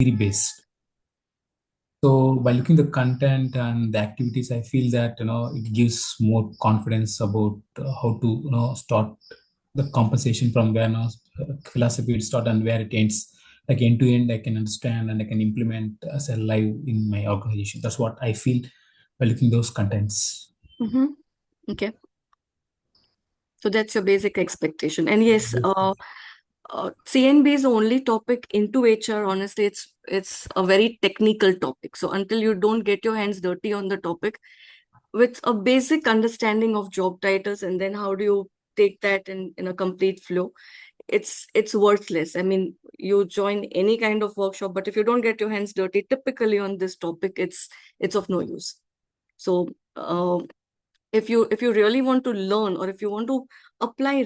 theory based. So by looking at the content and the activities, I feel that it gives more confidence about how to start the compensation from where philosophy it start and where it ends. Like end to end, I can understand and I can implement as a live in my organization. That's what I feel by looking those contents. Okay. So that's your basic expectation. And yes, CNB is the only topic into HR. Honestly, it's a very technical topic. So until you don't get your hands dirty on the topic with a basic understanding of job titles, and then how do you take that in a complete flow, it's worthless. I mean, you join any kind of workshop, but if you don't get your hands dirty typically on this topic, it's of no use. So if you really want to learn, or if you want to apply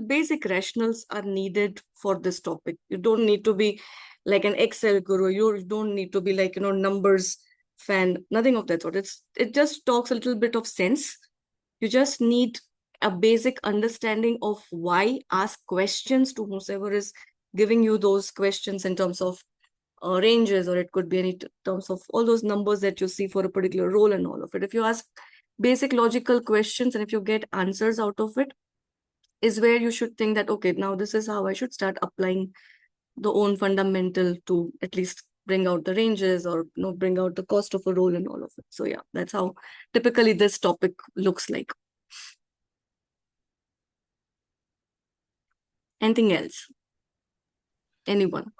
basic rationals are needed for this topic. You don't need to be like an Excel guru. You don't need to be like numbers fan, nothing of that sort. It just talks a little bit of sense. You just need a basic understanding of why. Ask questions to whoever is giving you those questions in terms of ranges, or it could be in terms of all those numbers that you see for a particular role and all of it. If you ask basic logical questions and if you get answers out of it, is where you should think that, okay, now this is how I should start applying the own fundamental to at least bring out the ranges, or bring out the cost of a role and all of it. So yeah, that's how typically this topic looks like. Anything else? Anyone?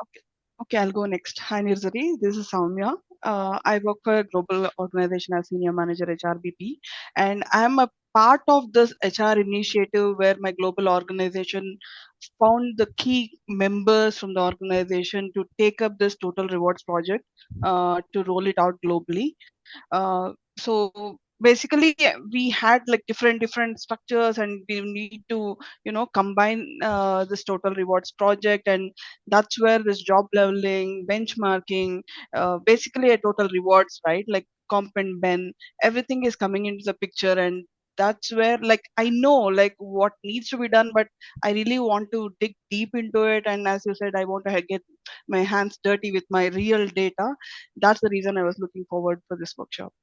Okay, I'll go next. Hi, Nirzari. This is Soumya. I work for a global organization as Senior Manager HRBP, and I'm a part of this HR initiative where my global organization found the key members from the organization to take up this Total Rewards project to roll it out globally. So basically we had like different structures, and we need to combine this Total Rewards project, and that's where this job leveling, benchmarking, basically a total rewards, right? Like comp and ben, everything is coming into the picture. And that's where like I know like what needs to be done, but I really want to dig deep into it. And as you said, I want to get my hands dirty with my real data. That's the reason I was looking forward for this workshop.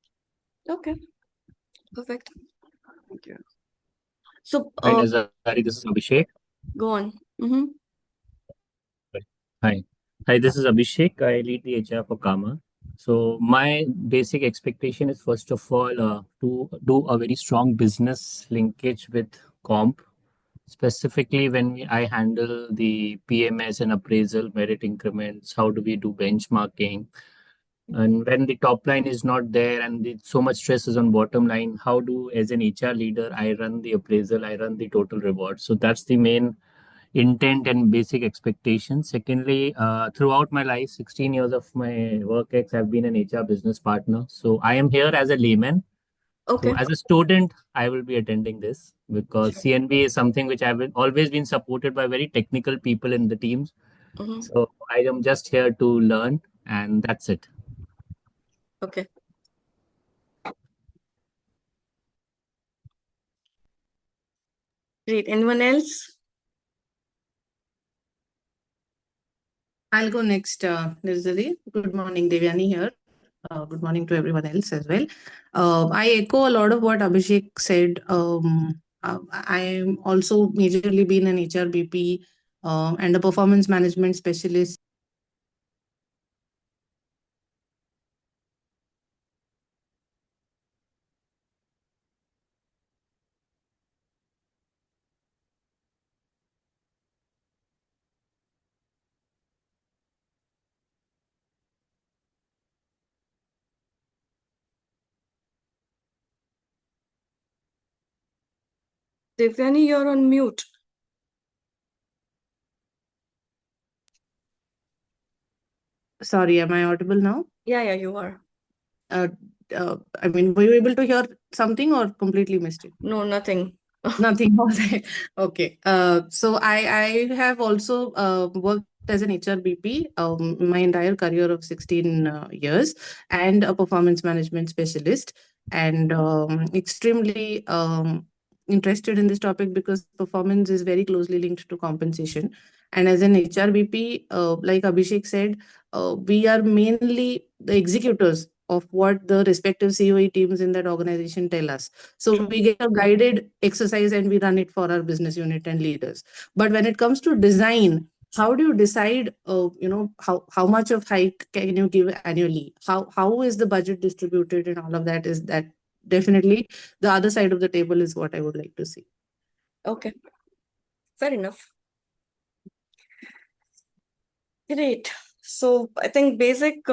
Okay, perfect. Thank you. So Hi, Nirzari, this is Abhishek. Go on. Hi, this is Abhishek. I lead the HR for Kama. So my basic expectation is, first of all, to do a very strong business linkage with comp, specifically when I handle the PMS and appraisal, merit increments. How do we do benchmarking? And when the top line is not there and so much stress is on bottom line, how do, as an HR leader, I run the appraisal, I run the total reward? So that's the main intent and basic expectation. Secondly, throughout my life, 16 years of my work ex, I've been an HR business partner. So I am here as a layman. Okay. So as a student, I will be attending this because CNB is something which I've always been supported by very technical people in the teams. So I am just here to learn, and that's it. Okay. Great. Anyone else? I'll go next, Nirzari. Good morning, Devyani here. Good morning to everyone else as well. I echo a lot of what Abhishek said. I'm also majorly been an HRBP and a performance management specialist. Devyani, you're on mute. Sorry, am I audible now? Yeah, you are. I mean, were you able to hear something or completely missed it? No, nothing. Nothing. All right. Okay. So I have also worked as an HRBP my entire career of 16 years, and a performance management specialist, and extremely interested in this topic because performance is very closely linked to compensation. And as an HRBP, like Abhishek said, we are mainly the executors of what the respective COE teams in that organization tell us. So we get a guided exercise and we run it for our business unit and leaders. But when it comes to design, how do you decide, how much of hike can you give annually? How is the budget distributed and all of that? Is that definitely the other side of the table is what I would like to see. Okay, fair enough. Great. So I think basic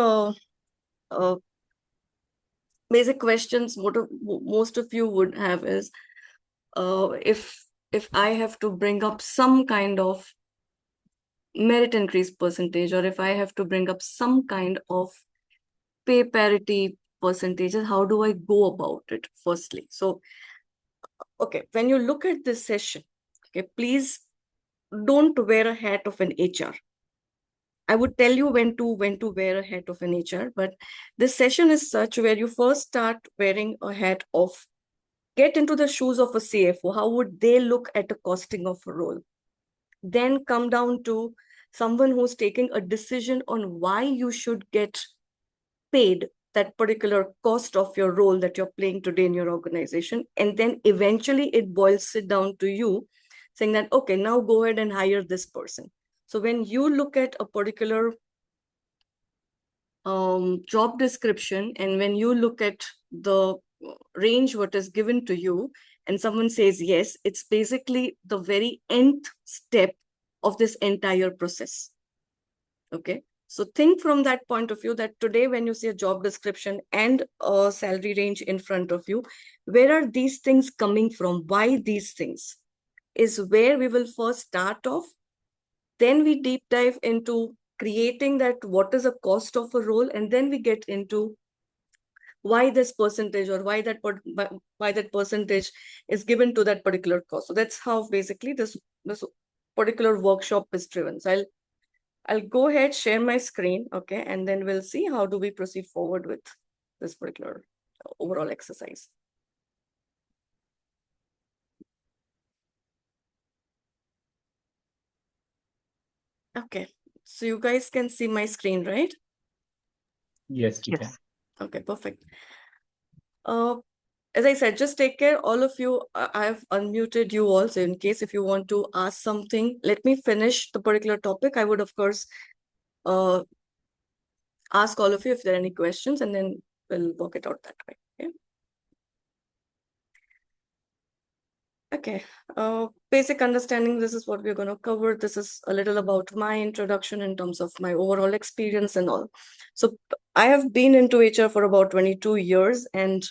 questions most of you would have is, if I have to bring up some kind of merit increase percentage, or if I have to bring up some kind of pay parity percentages, how do I go about it firstly? So, okay, when you look at this session, okay, please don't wear a hat of an HR. I would tell you when to wear a hat of an HR, but this session is such where you first start wearing a hat of, get into the shoes of a CFO. How would they look at a costing of a role? Then come down to someone who's taking a decision on why you should get paid that particular cost of your role that you're playing today in your organization. And then eventually it boils it down to you saying that, okay, now go ahead and hire this person. So when you look at a particular job description, and when you look at the range what is given to you, and someone says yes, it's basically the very nth step of this entire process. Okay, so think from that point of view that today when you see a job description and a salary range in front of you, where are these things coming from? Why these things? Is where we will first start off. Then we deep dive into creating that what is a cost of a role, and then we get into why this percentage, or why that percentage is given to that particular cost. So that's how basically this particular workshop is driven. So I'll go ahead, share my screen, okay, and then we'll see how do we proceed forward with this particular overall exercise. Okay, so you guys can see my screen, right? Yes, we can. Okay, perfect. As I said, just take care, all of you. I've unmuted you also in case if you want to ask something. Let me finish the particular topic. I would, of course, ask all of you if there are any questions, and then we'll work it out that way. Okay. Basic understanding, this is what we're going to cover. This is a little about my introduction in terms of my overall experience and all. So I have been into HR for about 22 years and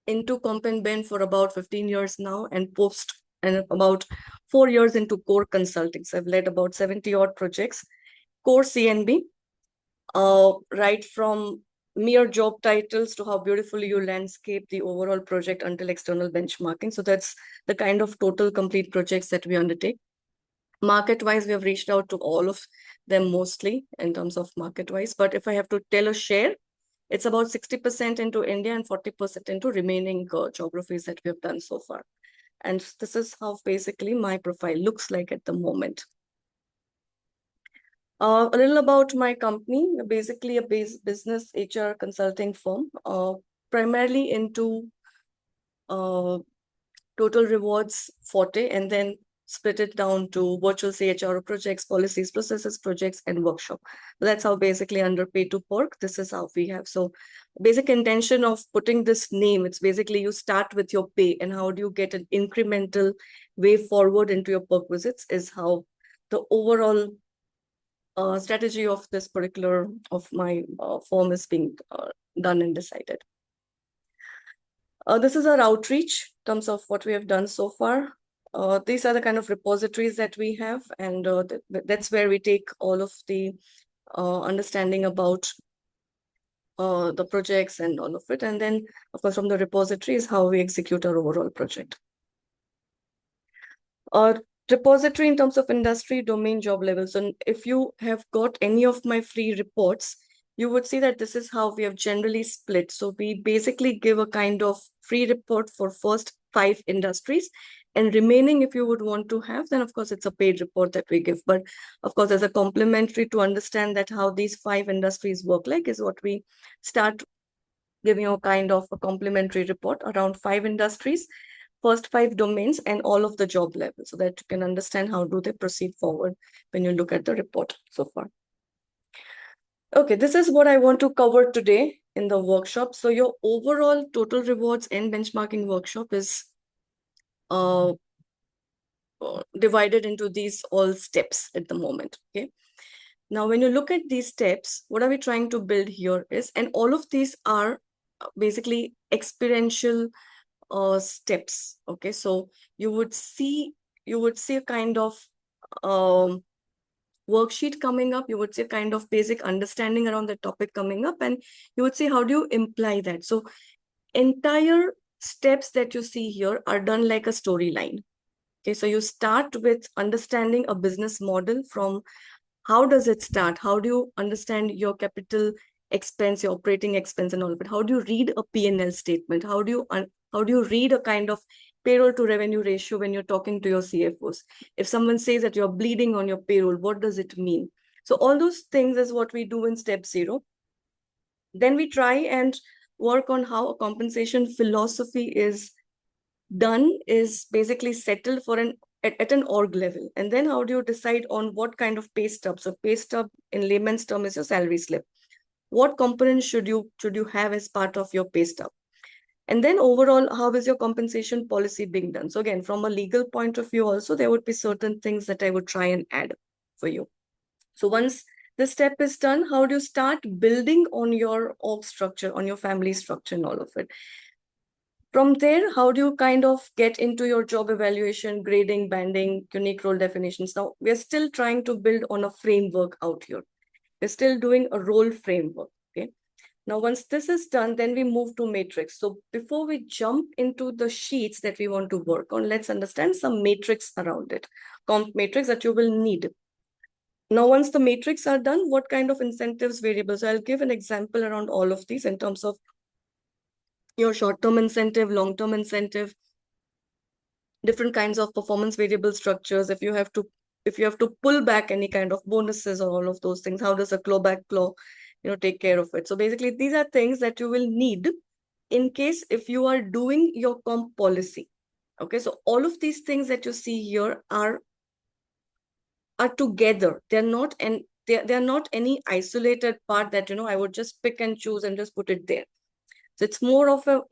into Comp and Ben for about 15 years now, and about 4 years into core consulting. So I've led about 70 odd projects, core CNB, right from mere job titles to how beautifully you landscape the overall project until external benchmarking. So that's the kind of total complete projects that we undertake. Market-wise, we have reached out to all of them mostly in terms of market-wise. But if I have to tell a share, it's about 60% into India and 40% into remaining geographies that we have done so far. And this is how basically my profile looks like at the moment. A little about my company, basically a business HR consulting firm, primarily into total rewards Forte, and then split it down to virtual CHRO projects, policies, processes, projects, and workshop. That's how basically under pay to perk, this is how we have. So basic intention of putting this name, it's basically you start with your pay and how do you get an incremental way forward into your perk visits is how the overall strategy of this particular of my firm is being done and decided. This is our outreach in terms of what we have done so far. These are the kind of repositories that we have, and that's where we take all of the understanding about the projects and all of it. And then, of course, from the repository is how we execute our overall project. Repository in terms of industry, domain, job levels. So if you have got any of my free reports, you would see that this is how we have generally split. So we basically give a kind of free report for first 5 industries, And remaining, if you would want to have, then of course it's a paid report that we give. But of course, as a complementary to understand that how these 5 industries work like is what we start giving you a kind of a complementary report around 5 industries, first 5 domains, and all of the job levels, so that you can understand how do they proceed forward when you look at the report so far. Okay, this is what I want to cover today in the workshop. So your overall total rewards and benchmarking workshop is divided into these all steps at the moment. Okay. Now, when you look at these steps, what are we trying to build here is, and all of these are basically experiential steps. Okay, so you would see a kind of worksheet coming up. You would see a kind of basic understanding around the topic coming up, and you would see how do you imply that. So entire steps that you see here are done like a storyline. Okay, so you start with understanding a business model from how does it start? How do you understand your capital expense, your operating expense and all of it? How do you read a P&L statement? How do you read a kind of payroll to revenue ratio when you're talking to your CFOs? If someone says that you're bleeding on your payroll, what does it mean? So all those things is what we do in step 0. Then we try and work on how a compensation philosophy is done, is basically settled for at an org level. And then how do you decide on what kind of pay stub? So pay stub in layman's term is your salary slip. What components should you have as part of your pay stub? And then overall, how is your compensation policy being done? So again, from a legal point of view also, there would be certain things that I would try and add for you. So once this step is done, how do you start building on your org structure, on your family structure and all of it? From there, how do you kind of get into your job evaluation, grading, banding, unique role definitions? Now, we're still trying to build on a framework out here. We're still doing a role framework, okay? Now, once this is done, then we move to matrix. So before we jump into the sheets that we want to work on, let's understand some matrix around it, comp matrix that you will need. Now, once the matrix are done, what kind of incentives variables? So I'll give an example around all of these in terms of your short-term incentive, long-term incentive, different kinds of performance variable structures. If you have to pull back any kind of bonuses or all of those things, how does a clawback clause, take care of it? So basically, these are things that you will need in case if you are doing your comp policy. Okay, so all of these things that you see here are together. They're not any isolated part that I would just pick and choose and just put it there. So it's more of a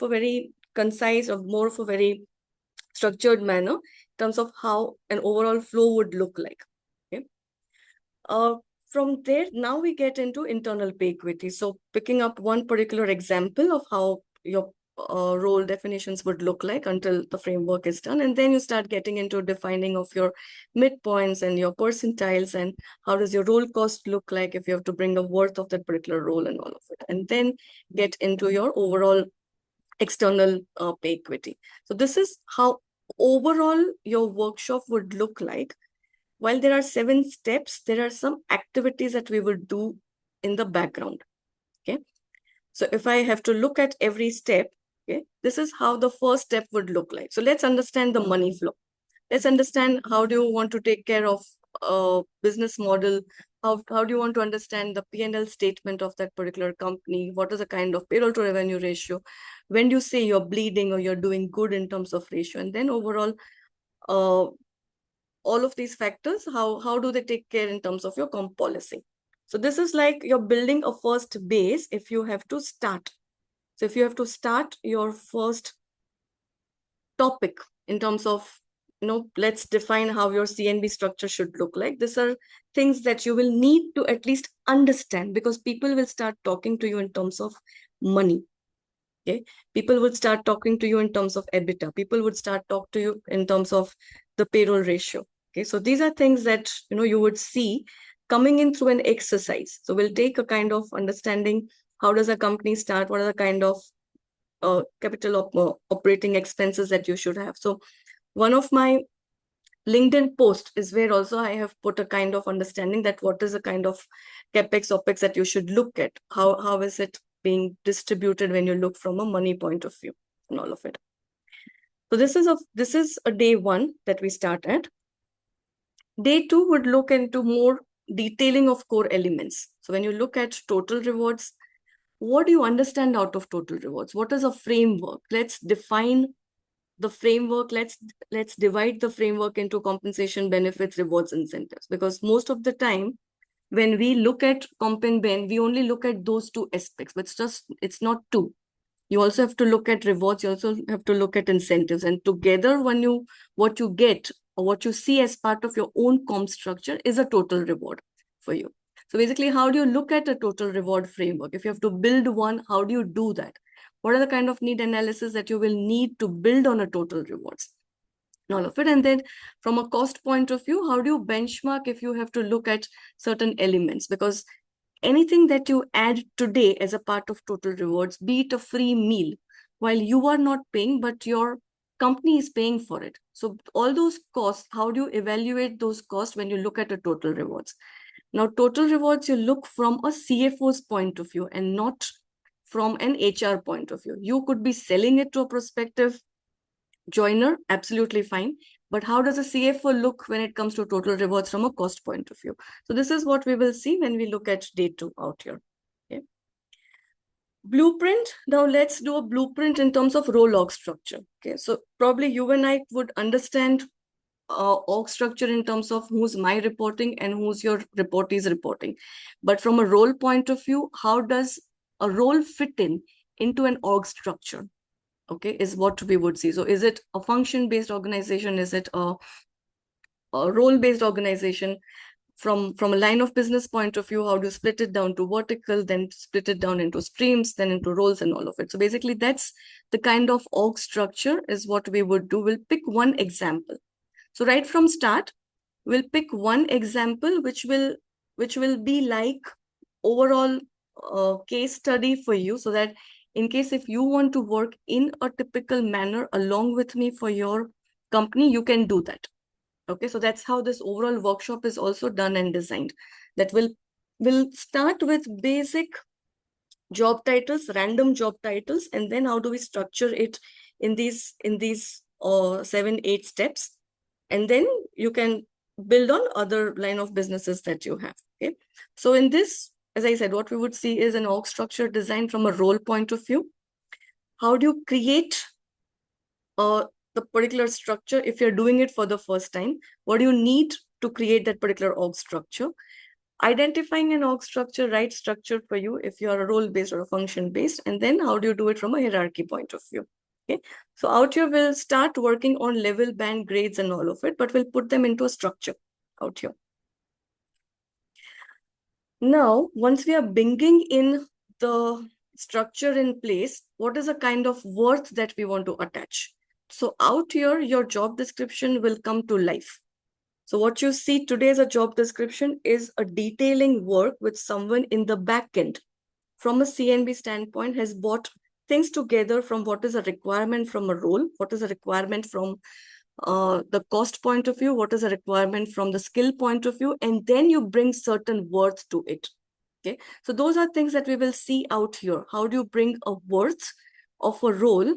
very concise or more of a very structured manner in terms of how an overall flow would look like. Okay. From there, now we get into internal pay equity. So picking up one particular example of how your role definitions would look like until the framework is done. And then you start getting into defining of your midpoints and your percentiles and how does your role cost look like if you have to bring a worth of that particular role and all of it. And then get into your overall external pay equity. So this is how overall your workshop would look like. While there are 7 steps, there are some activities that we will do in the background. Okay. So if I have to look at every step, okay, this is how the first step would look like. So let's understand the money flow. Let's understand how do you want to take care of a business model? How do you want to understand the P&L statement of that particular company? What is the kind of payroll to revenue ratio? When do you say you're bleeding or you're doing good in terms of ratio? And then overall, all of these factors, how do they take care in terms of your comp policy? So this is like you're building a first base if you have to start. So if you have to start your first topic in terms of, let's define how your CNB structure should look like. These are things that you will need to at least understand because people will start talking to you in terms of money. Okay, people would start talking to you in terms of EBITDA. People would start talk to you in terms of the payroll ratio. Okay, so these are things that you would see coming in through an exercise. So we'll take a kind of understanding how does a company start, what are the kind of capital operating expenses that you should have. So one of my LinkedIn post is where also I have put a kind of understanding that what is the kind of capex opex that you should look at. How is it being distributed when you look from a money point of view and all of it. So this is a day 1 that we start at. Day 2 would look into more detailing of core elements. So when you look at total rewards, what do you understand out of total rewards? What is a framework? Let's define the framework. Let's divide the framework into compensation, benefits, rewards, incentives. Because most of the time, when we look at comp and ben, we only look at those 2 aspects, but it's not 2. You also have to look at rewards. You also have to look at incentives. And together, what you get or what you see as part of your own comp structure is a total reward for you. So basically, how do you look at a total reward framework? If you have to build one, how do you do that? What are the kind of need analysis that you will need to build on a total rewards? And all of it. And then from a cost point of view, how do you benchmark if you have to look at certain elements? Because anything that you add today as a part of total rewards, be it a free meal, while you are not paying, but your company is paying for it. So all those costs, how do you evaluate those costs when you look at a total rewards? Now, total rewards, you look from a CFO's point of view and not from an HR point of view. You could be selling it to a prospective joiner, absolutely fine. But how does a CFO look when it comes to total rewards from a cost point of view? So this is what we will see when we look at day 2 out here. Okay. Blueprint. Now let's do a blueprint in terms of role org structure. Okay. So probably you and I would understand org structure in terms of who's my reporting and who's your reportee's reporting. But from a role point of view, how does a role fit into an org structure? Okay, is what we would see. So is it a function-based organization? Is it a role-based organization? From a line of business point of view, how do you split it down to vertical, then split it down into streams, then into roles and all of it? So basically that's the kind of org structure is what we would do. We'll pick one example. So right from start, we'll pick one example which will be like overall case study for you, so that in case if you want to work in a typical manner along with me for your company, you can do that. Okay, so that's how this overall workshop is also done and designed. That will start with basic job titles, random job titles, and then how do we structure it in these 7-8 steps, and then you can build on other line of businesses that you have. Okay, so in this, as I said, what we would see is an org structure design from a role point of view. How do you create the particular structure if you're doing it for the first time? What do you need to create that particular org structure? Identifying an org structure, right structure for you if you are a role-based or a function-based, and then how do you do it from a hierarchy point of view? Okay, so out here we'll start working on level, band, grades and all of it, but we'll put them into a structure out here. Now, once we are bringing in the structure in place, what is the kind of worth that we want to attach? So out here, your job description will come to life. So what you see today as a job description is a detailing work with someone in the back end. From a CNB standpoint, has brought things together from what is a requirement from a role, what is a requirement from the cost point of view, what is a requirement from the skill point of view, and then you bring certain worth to it. Okay, so those are things that we will see out here. How do you bring a worth of a role,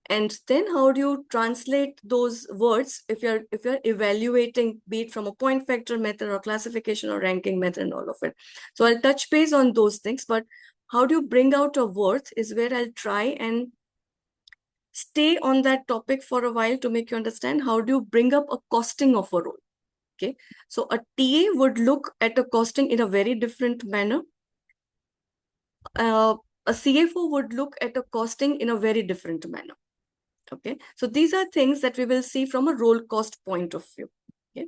and then how do you translate those words if you're evaluating, be it from a point factor method or classification or ranking method and all of it. So I'll touch base on those things, but how do you bring out a worth is where I'll try and stay on that topic for a while to make you understand how do you bring up a costing of a role. Okay, so a TA would look at a costing in a very different manner. A CFO would look at a costing in a very different manner. Okay, so these are things that we will see from a role cost point of view. Okay,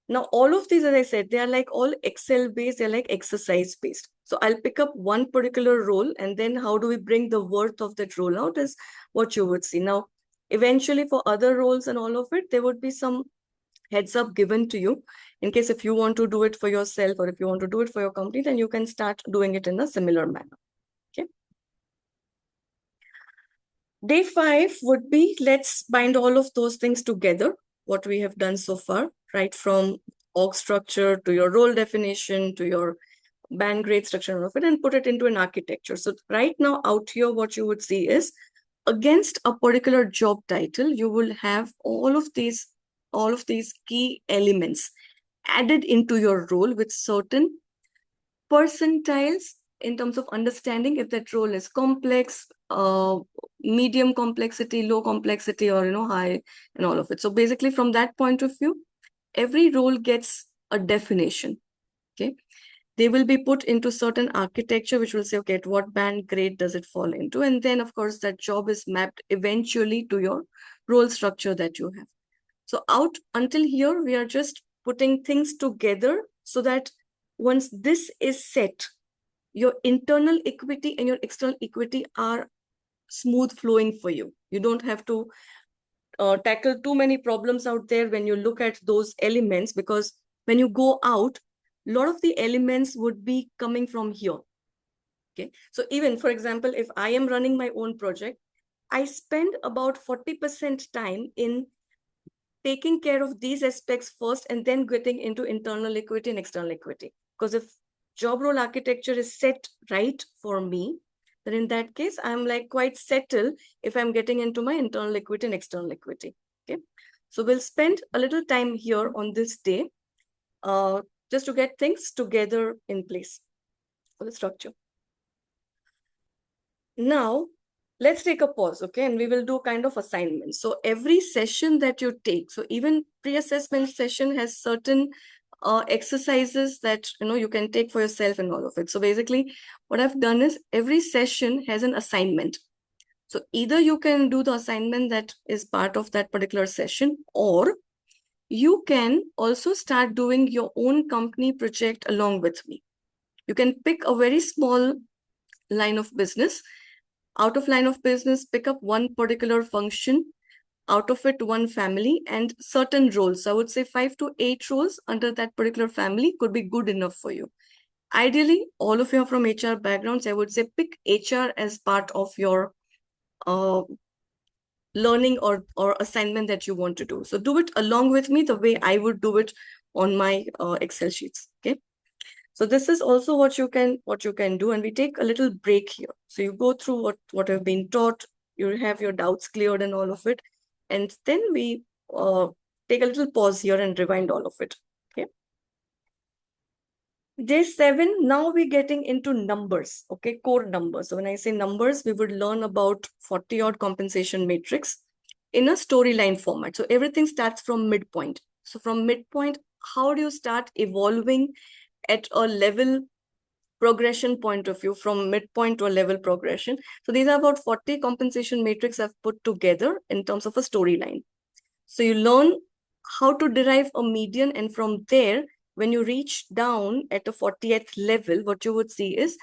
now all of these, as I said, they are like all Excel based, they're like exercise based. So I'll pick up one particular role, and then how do we bring the worth of that role out is what you would see. Now, eventually for other roles and all of it, there would be some heads up given to you in case if you want to do it for yourself or if you want to do it for your company, then you can start doing it in a similar manner. Okay. Day 5 would be, let's bind all of those things together, what we have done so far, right from org structure to your role definition to your band grade structure of it, and put it into an architecture. So right now out here, what you would see is against a particular job title, you will have all of these key elements added into your role with certain percentiles in terms of understanding if that role is complex, medium complexity, low complexity, or high, and all of it. So basically, from that point of view, every role gets a definition. Okay, they will be put into certain architecture, which will say, okay, at what band grade does it fall into, and then of course that job is mapped eventually to your role structure that you have. So out until here, we are just putting things together so that once this is set, your internal equity and your external equity are smooth flowing for you. You don't have to tackle too many problems out there when you look at those elements, because when you go out, a lot of the elements would be coming from here. Okay, so even for example, if I am running my own project, I spend about 40% time in taking care of these aspects first and then getting into internal equity and external equity. Because if job role architecture is set right for me, then in that case, I'm like quite settled if I'm getting into my internal equity and external equity. Okay, so we'll spend a little time here on this day just to get things together in place for the structure. Now, let's take a pause, okay? And we will do kind of assignments. So every session that you take, so even pre-assessment session has certain exercises that you can take for yourself and all of it. So basically, what I've done is every session has an assignment. So either you can do the assignment that is part of that particular session, or you can also start doing your own company project along with me. You can pick a very small line of business. Out of line of business, pick up one particular function, out of it one family, and certain roles. So I would say 5 to 8 roles under that particular family could be good enough for you. Ideally, all of you are from HR backgrounds. I would say pick HR as part of your learning or assignment that you want to do. So do it along with me the way I would do it on my Excel sheets. Okay. So this is also what you can do, and we take a little break here. So you go through what have been taught, you have your doubts cleared and all of it, and then we take a little pause here and rewind all of it. Okay. Day 7, now we're getting into numbers, okay, core numbers. So when I say numbers, we would learn about 40 odd compensation matrix in a storyline format. So everything starts from midpoint. So from midpoint, how do you start evolving at a level progression point of view, from midpoint to a level progression? So these are about 40 compensation matrix I've put together in terms of a storyline. So you learn how to derive a median, and from there, when you reach down at a 40th level, what you would see is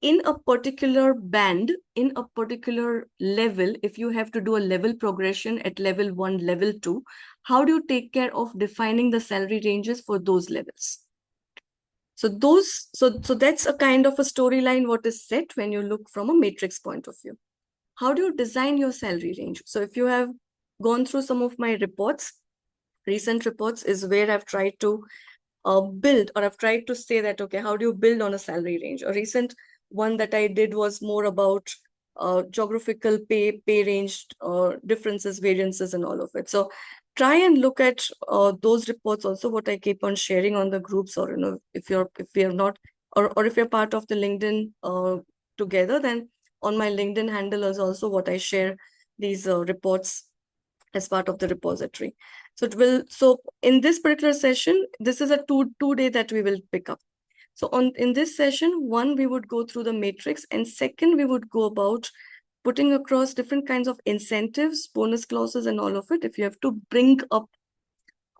in a particular band, in a particular level, if you have to do a level progression at level 1, level 2, how do you take care of defining the salary ranges for those levels? So that's a kind of a storyline what is set when you look from a matrix point of view. How do you design your salary range? So if you have gone through some of my reports, recent reports is where I've tried to build, or I've tried to say that, okay, how do you build on a salary range? A recent one that I did was more about geographical pay range, differences, variances, and all of it. So try and look at those reports also, what I keep on sharing on the groups, or if you're not, or if you're part of the LinkedIn together, then on my LinkedIn handle is also what I share these reports as part of the repository. So in this particular session, this is a two day that we will pick up. So in this session, 1, we would go through the matrix, and 2nd, we would go about putting across different kinds of incentives, bonus clauses, and all of it, if you have to bring up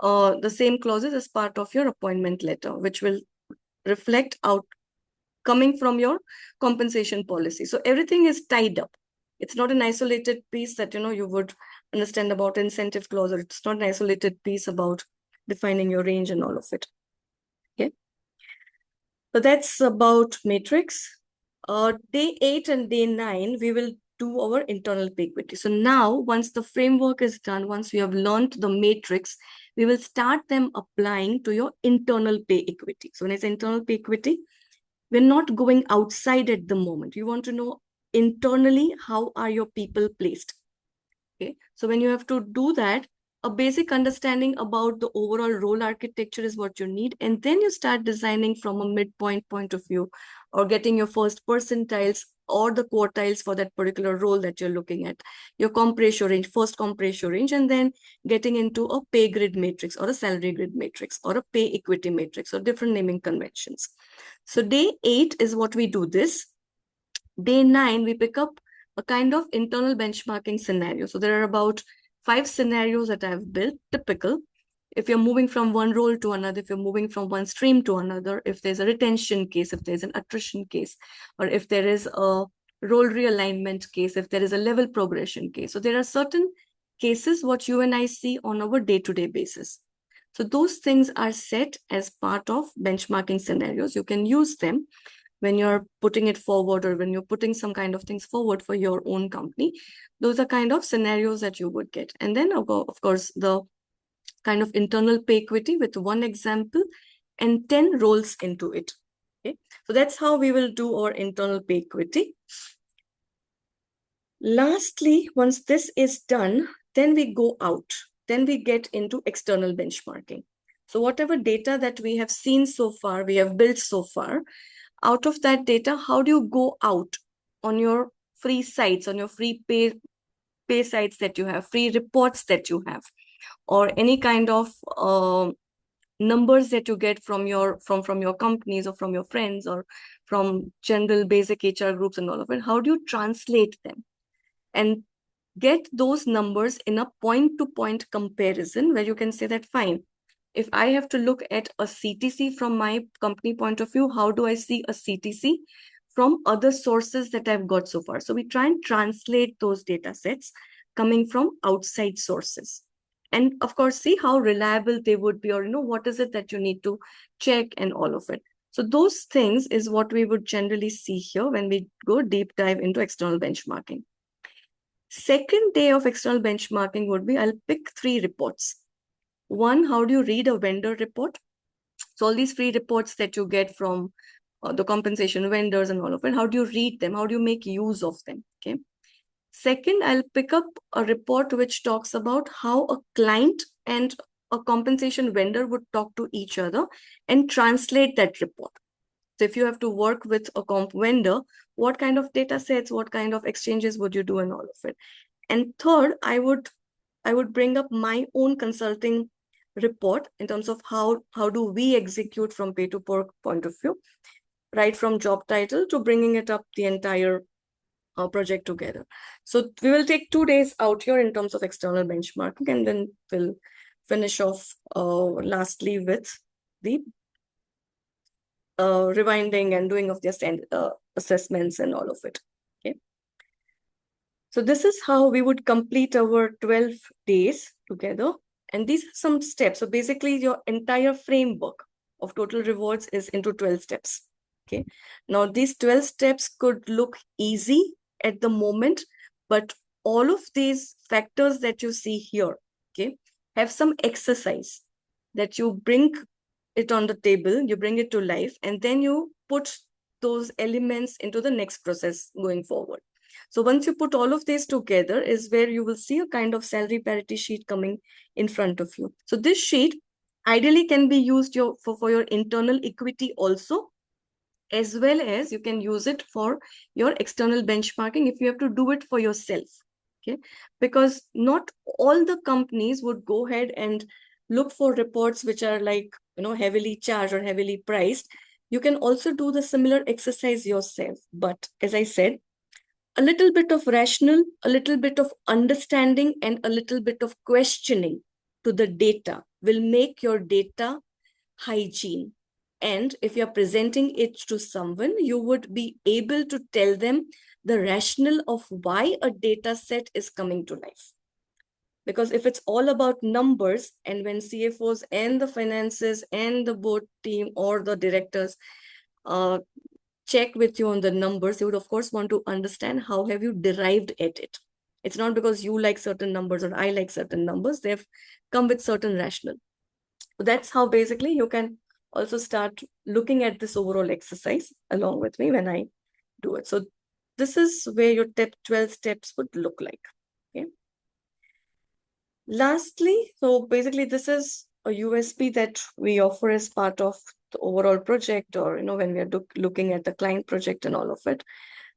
the same clauses as part of your appointment letter, which will reflect out coming from your compensation policy. So everything is tied up. It's not an isolated piece that you would understand about incentive clause, or it's not an isolated piece about defining your range and all of it. Okay. So that's about matrix. Day 8 and day 9, we will do our internal pay equity. So now, once the framework is done, once we have learned the matrix, we will start them applying to your internal pay equity. So when I say internal pay equity, we're not going outside at the moment. You want to know internally, how are your people placed? Okay, so when you have to do that, a basic understanding about the overall role architecture is what you need. And then you start designing from a midpoint point of view, or getting your first percentiles or the quartiles for that particular role that you're looking at, your comp ratio range, first comp ratio range, and then getting into a pay grid matrix or a salary grid matrix or a pay equity matrix or different naming conventions. So day 8 is what we do this. Day 9, we pick up a kind of internal benchmarking scenario. So there are about 5 scenarios that I've built, typical. If you're moving from one role to another, if you're moving from one stream to another, if there's a retention case, if there's an attrition case, or if there is a role realignment case, if there is a level progression case. So there are certain cases what you and I see on our day-to-day basis. So those things are set as part of benchmarking scenarios. You can use them when you're putting it forward, or when you're putting some kind of things forward for your own company. Those are kind of scenarios that you would get. And then, of course, the kind of internal pay equity with one example and 10 roles into it. Okay, so that's how we will do our internal pay equity. Lastly, once this is done, then we go out. Then we get into external benchmarking. So whatever data that we have seen so far, we have built so far, out of that data, how do you go out on your free sites, on your free pay sites that you have, free reports that you have, or any kind of numbers that you get from your companies, or from your friends, or from general basic HR groups and all of it? How do you translate them and get those numbers in a point-to-point comparison, where you can say that, fine, if I have to look at a CTC from my company point of view, how do I see a CTC from other sources that I've got so far? So we try and translate those data sets coming from outside sources. And of course, see how reliable they would be, or what is it that you need to check and all of it. So those things is what we would generally see here when we go deep dive into external benchmarking. Second day of external benchmarking would be, I'll pick 3 reports. One, how do you read a vendor report? So all these free reports that you get from the compensation vendors and all of it, how do you read them? How do you make use of them? Okay. Second, I'll pick up a report which talks about how a client and a compensation vendor would talk to each other and translate that report. So if you have to work with a comp vendor, what kind of data sets, what kind of exchanges would you do and all of it? And third, I would bring up my own consulting report in terms of how do we execute from pay to work point of view, right from job title to bringing it up the entire project together. So we will take 2 days out here in terms of external benchmarking, and then we'll finish off lastly with the rewinding and doing of the assessments and all of it. Okay. So this is how we would complete our 12 days together. And these are some steps. So basically your entire framework of total rewards is into 12 steps. Okay. Now these 12 steps could look easy at the moment, but all of these factors that you see here, okay, have some exercise that you bring it on the table, you bring it to life, and then you put those elements into the next process going forward. So once you put all of these together is where you will see a kind of salary parity sheet coming in front of you. So this sheet ideally can be used for your internal equity also, as well as you can use it for your external benchmarking if you have to do it for yourself. Okay, because not all the companies would go ahead and look for reports which are like, heavily charged or heavily priced. You can also do the similar exercise yourself. But as I said, a little bit of rational, a little bit of understanding, and a little bit of questioning to the data will make your data hygiene. And if you're presenting it to someone, you would be able to tell them the rationale of why a data set is coming to life. Because if it's all about numbers, and when CFOs and the finances and the board team or the directors check with you on the numbers, you would of course want to understand how have you derived at it. It's not because you like certain numbers or I like certain numbers, they've come with certain rationale. So that's how basically you can also start looking at this overall exercise along with me when I do it. So this is where your 12 steps would look like. Okay. Lastly, so basically this is a USP that we offer as part of the overall project, or when we are looking at the client project and all of it.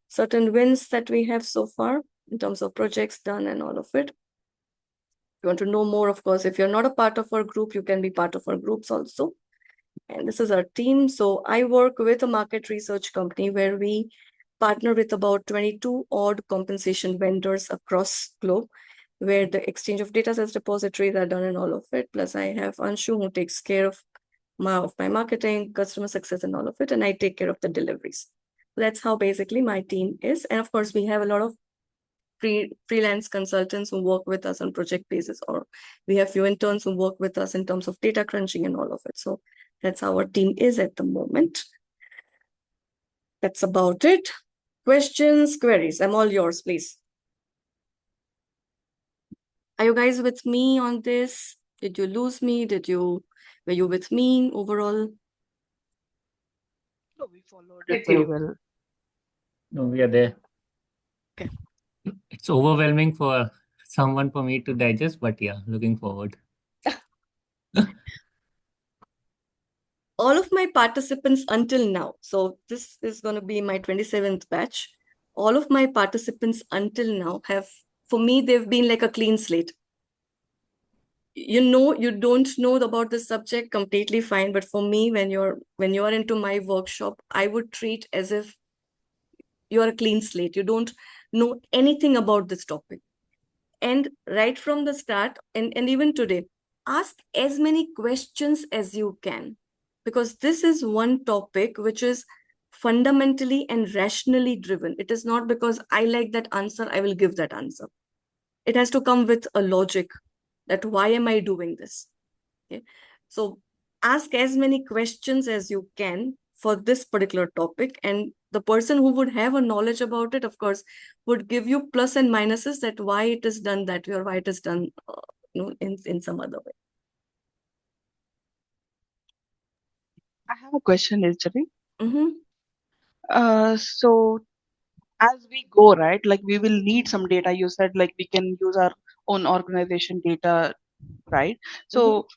Certain wins that we have so far in terms of projects done and all of it. If you want to know more, of course, if you're not a part of our group, you can be part of our groups also. And this is our team. So I work with a market research company where we partner with about 22 odd compensation vendors across globe, where the exchange of data sets repositories are done and all of it. Plus I have Anshu who takes care of my marketing, customer success and all of it. And I take care of the deliveries. That's how basically my team is. And of course, we have a lot of freelance consultants who work with us on project basis, or we have few interns who work with us in terms of data crunching and all of it. So that's how our team is at the moment. That's about it. Questions, queries, I'm all yours, please. Are you guys with me on this? Did you lose me? Were you with me overall? So we followed it very well. No, we are there. Okay. It's overwhelming for me to digest, but yeah, looking forward. All of my participants until now, so this is going to be my 27th batch. All of my participants until now for me, they've been like a clean slate. You don't know about the subject, completely fine. But for me, when you're into my workshop, I would treat as if you're a clean slate. You don't know anything about this topic. And right from the start, and even today, ask as many questions as you can. Because this is one topic which is fundamentally and rationally driven. It is not because I like that answer, I will give that answer. It has to come with a logic that why am I doing this? Okay. So ask as many questions as you can for this particular topic. And the person who would have a knowledge about it, of course, would give you plus and minuses that why it is done that way or why it is done in some other way. I have a question, Nirzari. Mm-hmm. So as we go, right, like we will need some data. You said like we can use our own organization data, right? So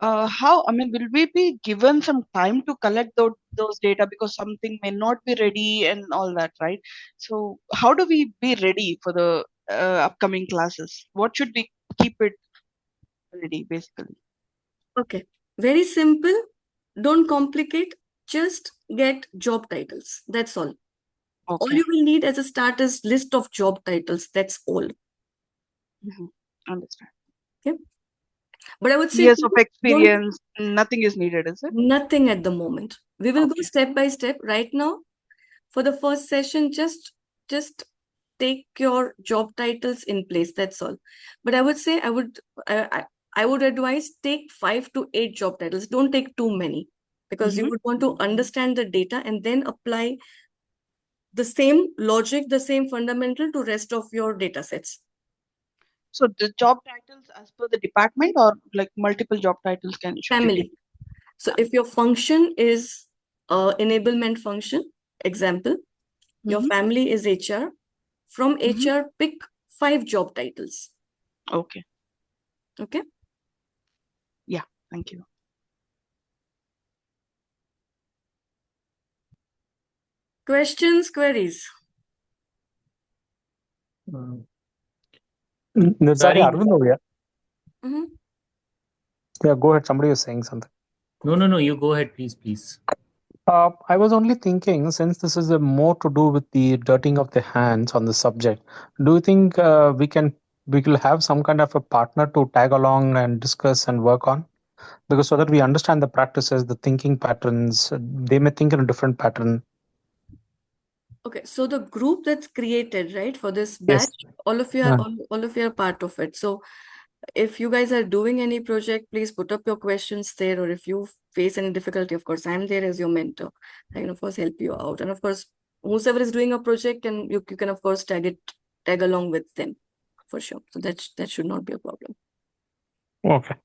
how, I mean, will we be given some time to collect those data because something may not be ready and all that, right? So how do we be ready for the upcoming classes? What should we keep it ready, basically? Okay, very simple. Don't complicate. Just get job titles. That's all. Okay. All you will need as a start is list of job titles. That's all. Understand. Okay. But I would say years of experience, nothing is needed, is it? Nothing at the moment. We will go Okay. step by step. Right now, for the first session, just take your job titles in place. That's all. But I would say I would advise take 5 to 8 job titles. Don't take too many, because you would want to understand the data and then apply the same logic, the same fundamental to rest of your data sets. So the job titles as per the department, or like multiple job titles should be Family. taken? So if your function is enablement function, example, your family is HR. From HR, pick 5 job titles. Okay. Okay. Yeah. Thank you. Questions, queries? Nirzari, Arvind over here. Mm-hmm. Yeah, go ahead. Somebody was saying something. No. You go ahead, please. I was only thinking, since this is more to do with the dirtying of the hands on the subject, do you think we will have some kind of a partner to tag along and discuss and work on? Because so that we understand the practices, the thinking patterns, they may think in a different pattern. Okay, so the group that's created, right, for this batch, Yes. all of you are part of it. So if you guys are doing any project, please put up your questions there, or if you face any difficulty, of course, I'm there as your mentor. I can, of course, help you out. And of course, whoever is doing a project, and you can, of course, tag along with them for sure. So that should not be a problem. Okay.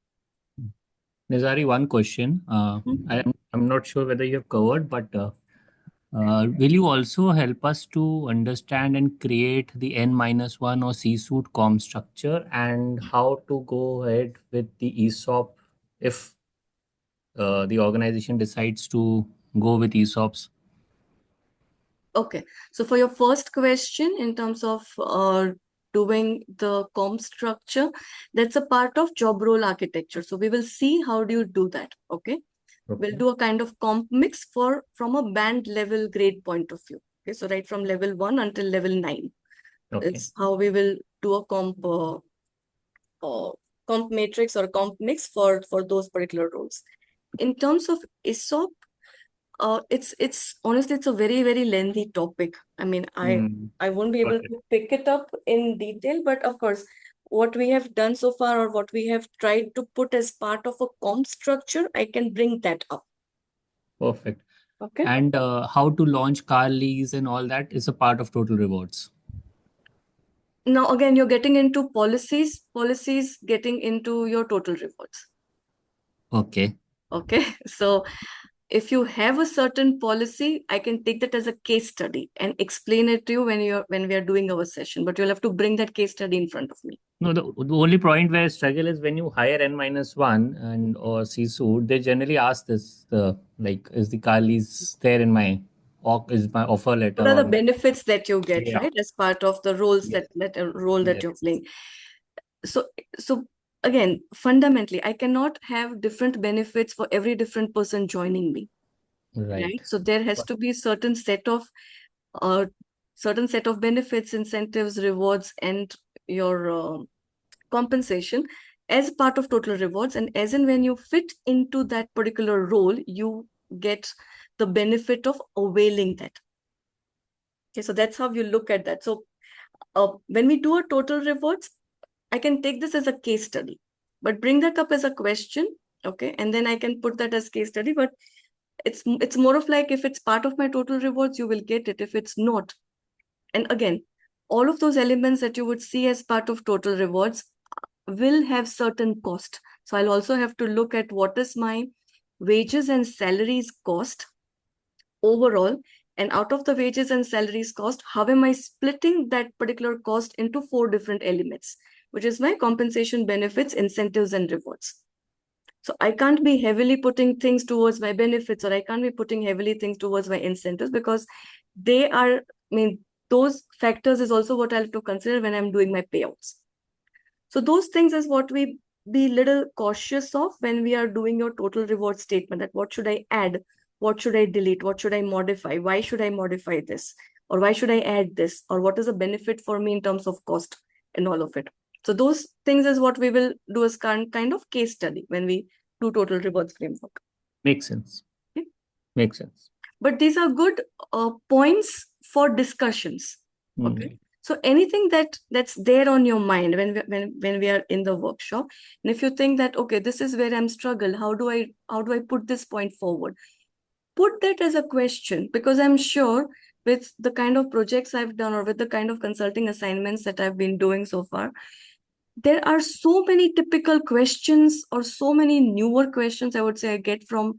Nirzari, one question. I'm not sure whether you have covered, but Will you also help us to understand and create the N-1 or C-suite com structure and how to go ahead with the ESOP if the organization decides to go with ESOPs? Okay, so for your first question, in terms of doing the comp structure, that's a part of job role architecture. So we will see how do you do that. Okay, we'll do a kind of comp mix from a band level grade point of view. Okay, so right from level 1 until level 9 is how we will do a comp matrix or comp mix for those particular roles. In terms of ESOP, it's honestly, it's a very, very lengthy topic. I mean, I won't be able to pick it up in detail, but of course, what we have done so far or what we have tried to put as part of a comp structure, I can bring that up. Perfect. Okay. And how to launch car lease and all that is a part of total rewards. Now, again, you're getting into policies getting into your total rewards. Okay. Okay. So if you have a certain policy, I can take that as a case study and explain it to you when we are doing our session, but you'll have to bring that case study in front of me. No, the only point where I struggle is when you hire N-1 and or C-suite, they generally ask this, like, is the car lease there in my offer letter? What are the or benefits that you get, Yeah. right, as part of the roles Yes. that role that Yes. you're playing? So again, fundamentally, I cannot have different benefits for every different person joining me. Right. So there has to be a certain set of benefits, incentives, rewards, and your compensation as part of total rewards. And as in when you fit into that particular role, you get the benefit of availing that. Okay, so that's how you look at that. So when we do a total rewards, I can take this as a case study, but bring that up as a question. Okay, and then I can put that as case study. But it's more of like, if it's part of my total rewards, you will get it. If it's not, and again, all of those elements that you would see as part of total rewards will have certain cost. So I'll also have to look at what is my wages and salaries cost overall, and out of the wages and salaries cost, how am I splitting that particular cost into 4 different elements, which is my compensation, benefits, incentives, and rewards. So I can't be heavily putting things towards my benefits, or I can't be putting heavily things towards my incentives, because they are, those factors is also what I have to consider when I'm doing my payouts. So those things is what we be little cautious of when we are doing your total reward statement, that what should I add, what should I delete, what should I modify, why should I modify this, or why should I add this, or what is the benefit for me in terms of cost and all of it. So those things is what we will do as kind of case study when we do total rewards framework. Makes sense. Okay. Makes sense. But these are good points for discussions. Okay. So anything that's there on your mind when we are in the workshop, and if you think that, okay, this is where I'm struggle, how do I put this point forward? Put that as a question, because I'm sure with the kind of projects I've done or with the kind of consulting assignments that I've been doing so far, there are so many typical questions or so many newer questions, I would say, I get from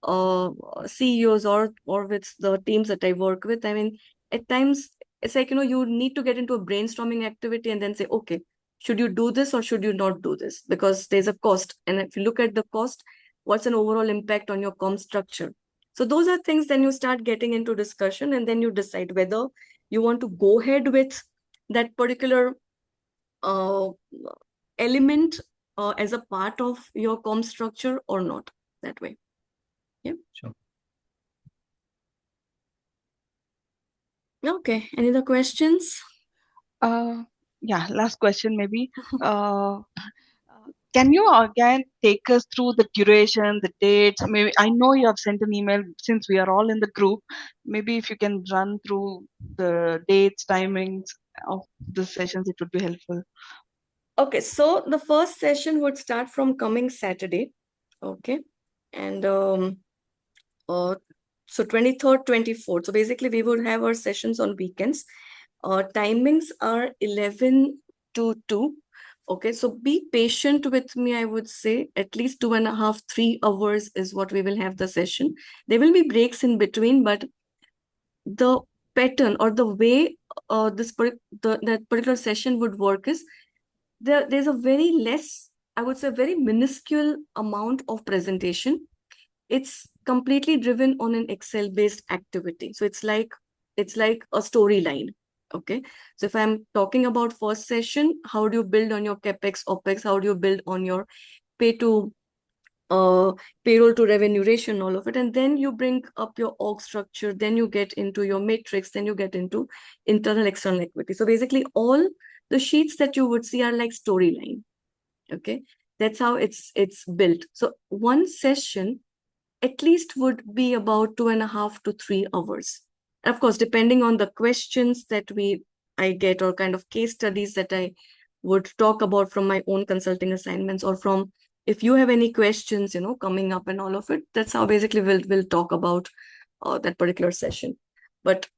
CEOs or with the teams that I work with. I mean, at times it's like, you need to get into a brainstorming activity and then say, okay, should you do this or should you not do this? Because there's a cost. And if you look at the cost, what's an overall impact on your comp structure? So those are things, then you start getting into discussion, and then you decide whether you want to go ahead with that particular element as a part of your comp structure or not, that way. Yeah. Sure. Okay. Any other questions? Yeah, last question maybe. Can you again take us through the duration, the dates? Maybe I know you have sent an email since we are all in the group. Maybe if you can run through the dates, timings of the sessions, it would be helpful. Okay, so the first session would start from coming Saturday. Okay, and so 23rd, 24th. So basically, we would have our sessions on weekends. Timings are 11 to 2. Okay, so be patient with me, I would say. At least 2.5, 3 hours is what we will have the session. There will be breaks in between, but the pattern or the way that particular session would work is there's a very less, I would say, very minuscule amount of presentation. It's completely driven on an Excel based activity. So it's like a storyline. Okay. So if I'm talking about first session, how do you build on your CapEx, OpEx? How do you build on your payroll to revenue ratio, all of it? And then you bring up your org structure, then you get into your matrix, then you get into internal, external equity. So basically all the sheets that you would see are like storyline. Okay. That's how it's built. So one session at least would be about 2.5 to 3 hours. Of course, depending on the questions that I get or kind of case studies that I would talk about from my own consulting assignments, or from if you have any questions, coming up and all of it, that's how basically we'll talk about that particular session. But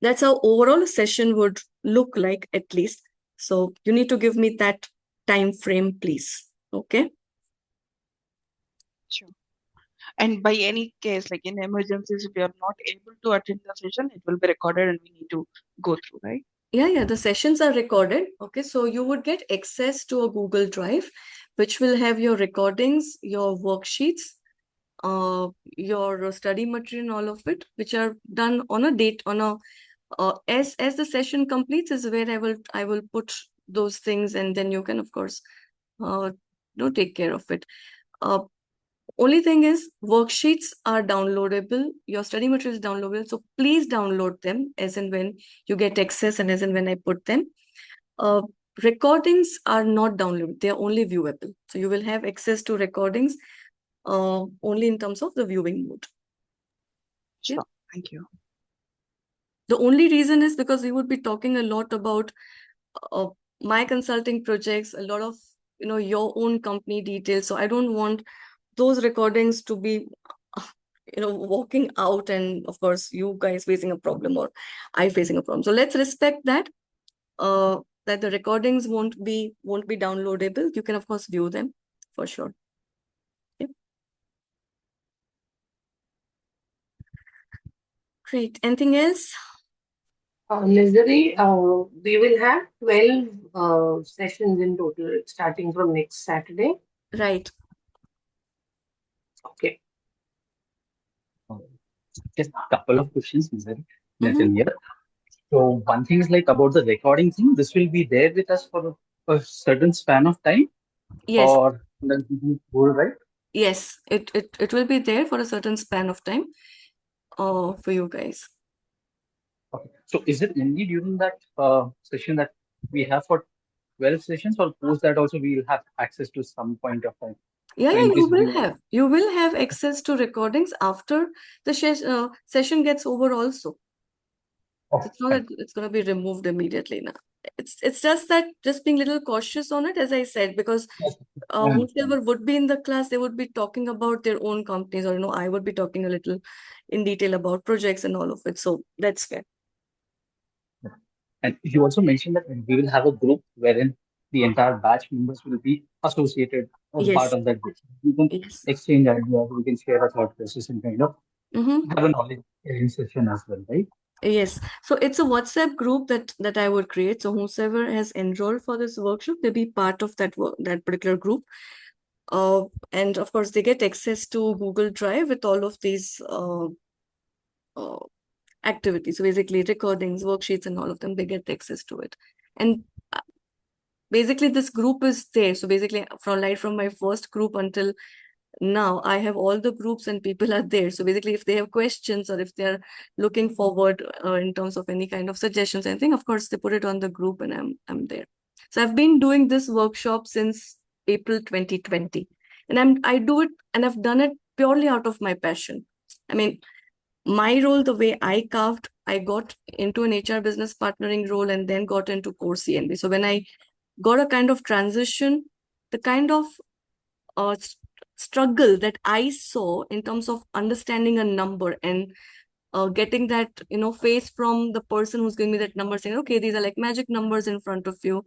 that's how overall a session would look like, at least. So you need to give me that time frame, please. Okay. Sure. And by any case, like in emergencies, if you are not able to attend the session, it will be recorded and we need to go through, right? Yeah, the sessions are recorded. Okay, so you would get access to a Google Drive, which will have your recordings, your worksheets, your study material, and all of it, which are done on a date, as the session completes is where I will put those things, and then you can, of course, take care of it. Only thing is, worksheets are downloadable. Your study material is downloadable. So please download them as and when you get access and as and when I put them. Recordings are not downloadable. They are only viewable. So you will have access to recordings only in terms of the viewing mode. Sure. Yeah. Thank you. The only reason is because we would be talking a lot about my consulting projects, a lot of, your own company details. So I don't want those recordings to be walking out, and of course you guys facing a problem or I facing a problem. So let's respect that that the recordings won't be downloadable. You can of course view them for sure. Okay. Great. Anything else? Nirzari, we will have 12 sessions in total starting from next Saturday. Right. Okay. Just a couple of questions, Nirzari. Here. So one thing is like about the recording thing. This will be there with us for a certain span of time. Yes. Or then we go, right? Yes. It will be there for a certain span of time for you guys. Okay. So is it only during that session that we have for 12 sessions, or post that also we will have access to some point of time? Yeah, So in case you will have access to recordings after the session gets over also. It's not that it's going to be removed immediately now. It's just that just being a little cautious on it, as I said, because whoever would be in the class, they would be talking about their own companies, or I would be talking a little in detail about projects and all of it. So that's fair. And you also mentioned that we will have a group wherein the entire batch members will be associated or Yes. part of that group. We can exchange ideas, we can share our thought process and kind of have a knowledge sharing session as well, right? Yes. So it's a WhatsApp group that I would create. So whosoever has enrolled for this workshop, they'll be part of that particular group. And of course, they get access to Google Drive with all of these activities. So basically, recordings, worksheets, and all of them, they get access to it. And basically, this group is there. So basically, from my first group until now, I have all the groups and people are there. So basically, if they have questions or if they're looking forward in terms of any kind of suggestions, anything, of course, they put it on the group and I'm there. So I've been doing this workshop since April 2020. And I do it, and I've done it purely out of my passion. I mean, my role, the way I carved, I got into an HR business partnering role and then got into core CNB. So when I got a kind of transition, the kind of struggle that I saw in terms of understanding a number and getting that face from the person who's giving me that number, saying, okay, these are like magic numbers in front of you.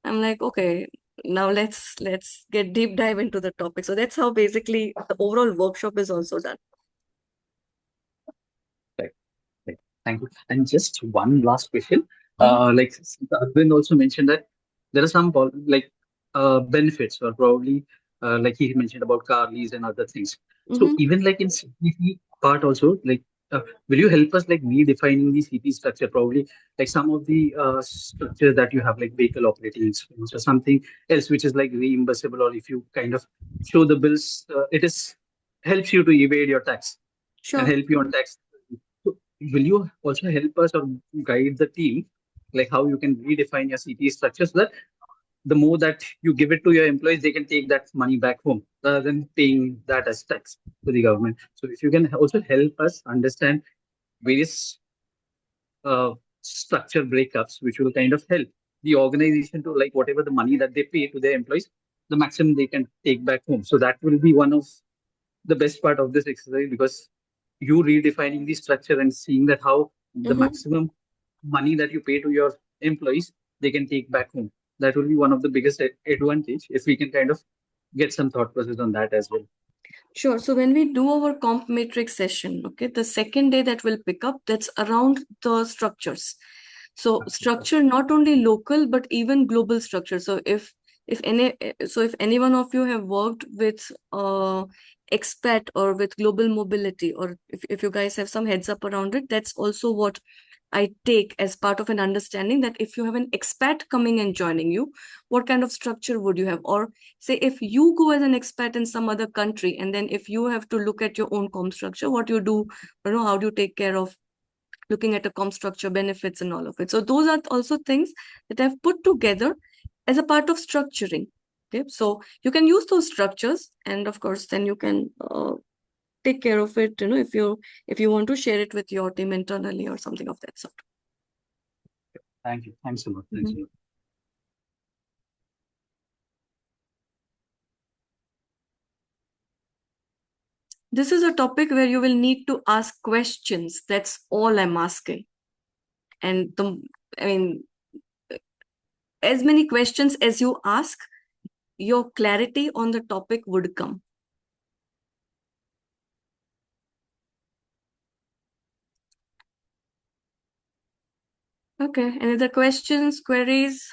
I'm like, okay, now let's get deep dive into the topic. So that's how basically the overall workshop is also done. Right. Thank you. And just one last question. Mhm. Like Arvind also mentioned that there are some benefits, or probably like he mentioned about car lease and other things. So Mhm. even like in CPC part also, like will you help us like redefining the CP structure? Probably like some of the structures that you have, like vehicle operating expense or something else which is like reimbursable, or if you kind of show the bills, it is helps you to evade your tax and Sure. help you on tax. So will you also help us or guide the team, like how you can redefine your CPA structure so that the more that you give it to your employees, they can take that money back home rather than paying that as tax to the government. So if you can also help us understand various uh, structure breakups, which will kind of help the organization to like whatever the money that they pay to their employees, the maximum they can take back home. So that will be one of the best part of this exercise, because you redefining the structure and seeing that how the Mhm. maximum money that you pay to your employees they can take back home. That will be one of the biggest advantage if we can kind of get some thought process on that as well. Sure. So when we do our comp matrix session, okay, the second day that will pick up, that's around the structures. So structure not only local but even global structure. So if any one of you have worked with expat or with global mobility, or if you guys have some heads up around it, that's also what I take as part of an understanding, that if you have an expat coming and joining you, what kind of structure would you have? Or say if you go as an expat in some other country, and then if you have to look at your own comp structure, what you do, how do you take care of looking at a comp structure, benefits and all of it. So those are also things that I've put together as a part of structuring. Okay, so you can use those structures, and of course then you can take care of it, if you want to share it with your team internally or something of that sort. Thank you. Thanks a lot. Thanks a lot. This is a topic where you will need to ask questions. That's all I'm asking. And as many questions as you ask, your clarity on the topic would come. Okay, any other questions, queries?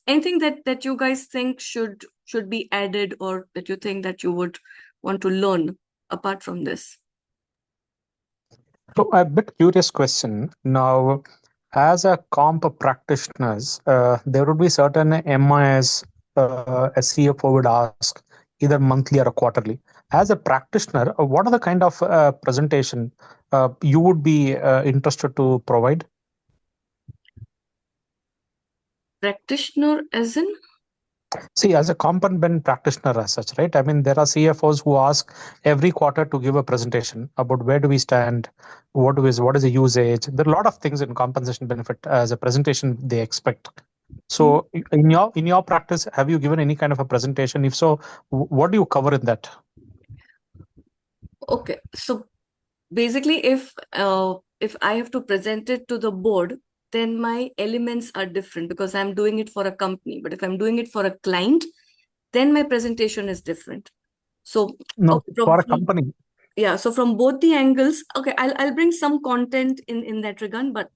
Anything that you guys think should be added, or that you think that you would want to learn apart from this? So a bit curious question. Now, as a comp practitioners, there would be certain MIS a CFO would ask either monthly or quarterly. As a practitioner, what are the kind of presentation you would be interested to provide? Practitioner as in? See, as a component practitioner as such, right? I mean, there are CFOs who ask every quarter to give a presentation about where do we stand, what is the usage. There are a lot of things in compensation benefit as a presentation they expect. So, in your practice, have you given any kind of a presentation? If so, what do you cover in that? Okay, so basically, if I have to present it to the board, then my elements are different because I'm doing it for a company. But if I'm doing it for a client, then my presentation is different. So No, okay, for a company. yeah, so from both the angles, okay, I'll bring some content in that regard, but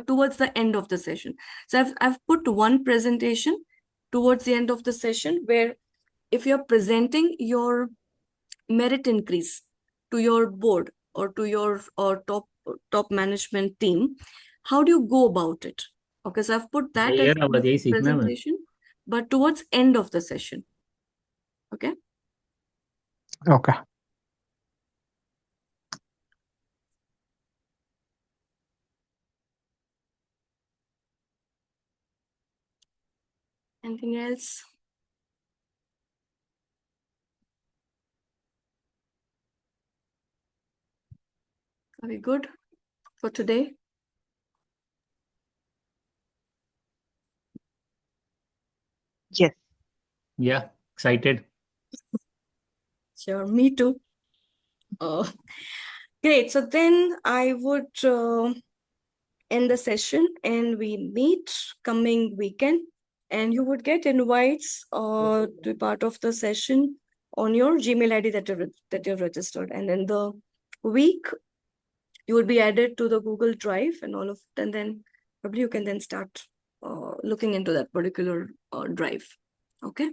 towards the end of the session. So I've put one presentation towards the end of the session, where if you're presenting your merit increase to your board or to your top management team, how do you go about it? Okay, so I've put that as a presentation, but towards end of the session. Okay. Okay. Anything else? Are we good for today? Yes. Yeah, excited. Sure, me too. Great. So then I would end the session, and we meet coming weekend, and you would get invites to be part of the session on your Gmail ID that you've registered. And in the week, you will be added to the Google Drive and all of, and then probably you can then start looking into that particular drive. Okay.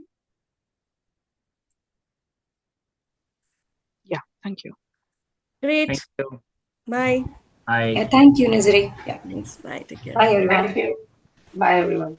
Yeah, thank you. Great. Thank you. Bye. Bye. Yeah, thank you, Nirzari. Yeah. Thanks. Bye. Take care. Bye, everyone. Thank you. Bye, everyone.